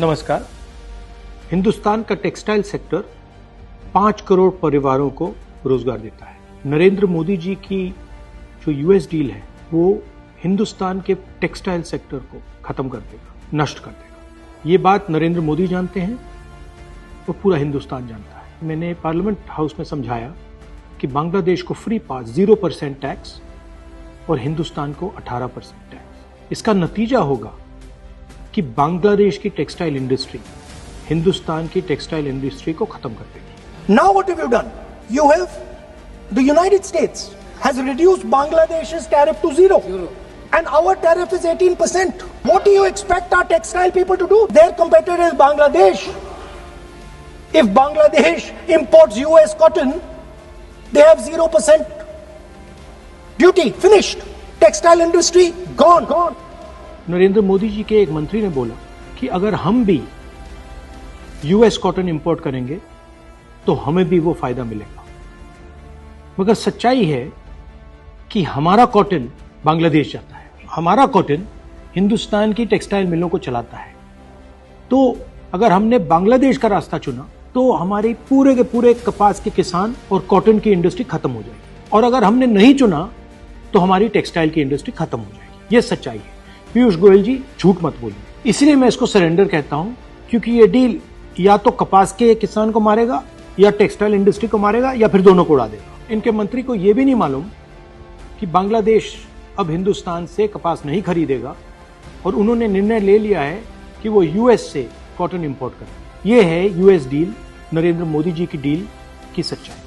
नमस्कार। हिंदुस्तान का textile sector 5 crore परिवारों को रोजगार देता है। नरेंद्र मोदी जी की जो यूएस डील है वो हिंदुस्तान के टेक्सटाइल सेक्टर को खत्म कर देगा, नष्ट कर देगा। ये बात नरेंद्र मोदी जानते हैं और पूरा हिंदुस्तान जानता है। मैंने पार्लियामेंट हाउस में समझाया कि बांग्लादेश को फ्री पास 0% टैक्स और हिंदुस्तान को 18% टैक्स। इसका नतीजा होगा कि बांग्लादेश की टेक्सटाइल इंडस्ट्री हिंदुस्तान की टेक्सटाइल इंडस्ट्री को खत्म कर देगी। Now what have you done? You have, the United States has reduced Bangladesh's tariff to zero. And our tariff is 18%. What do you expect our textile people to do? Their competitor is Bangladesh. If Bangladesh imports US cotton, they have 0% duty. Finished. Textile industry gone. Narendra Modi ji के एक मंत्री ने बोला कि अगर हम भी US cotton import करेंगे तो हमें भी वो फायदा मिलेगा। मगर सच्चाई है कि हमारा कॉटन बांग्लादेश जाता है, हमारा कॉटन हिंदुस्तान की टेक्सटाइल मिलों को चलाता है। तो अगर हमने बांग्लादेश का रास्ता चुना तो हमारे पूरे के पूरे कपास के किसान और कॉटन की इंडस्ट्री खत्म हो जाएगी, और अगर हमने नहीं चुना तो हमारी टेक्सटाइल की इंडस्ट्री खत्म हो जाएगी। ये सच्चाई है। पीयूष गोयल जी, झूठ मत बोलिए। इसलिए मैं इसको सरेंडर कहता हूं, क्योंकि ये डील या तो कपास के किसान को मारेगा या टेक्सटाइल इंडस्ट्री को मारेगा या फिर दोनों को उड़ा देगा। इनके मंत्री को यह भी नहीं मालूम कि बांग्लादेश अब हिंदुस्तान से कपास नहीं खरीदेगा और उन्होंने निर्णय ले लिया है कि वो यूएस से कॉटन इंपोर्ट करें। यह है यूएस डील, नरेंद्र मोदी जी की डील की सच्चाई।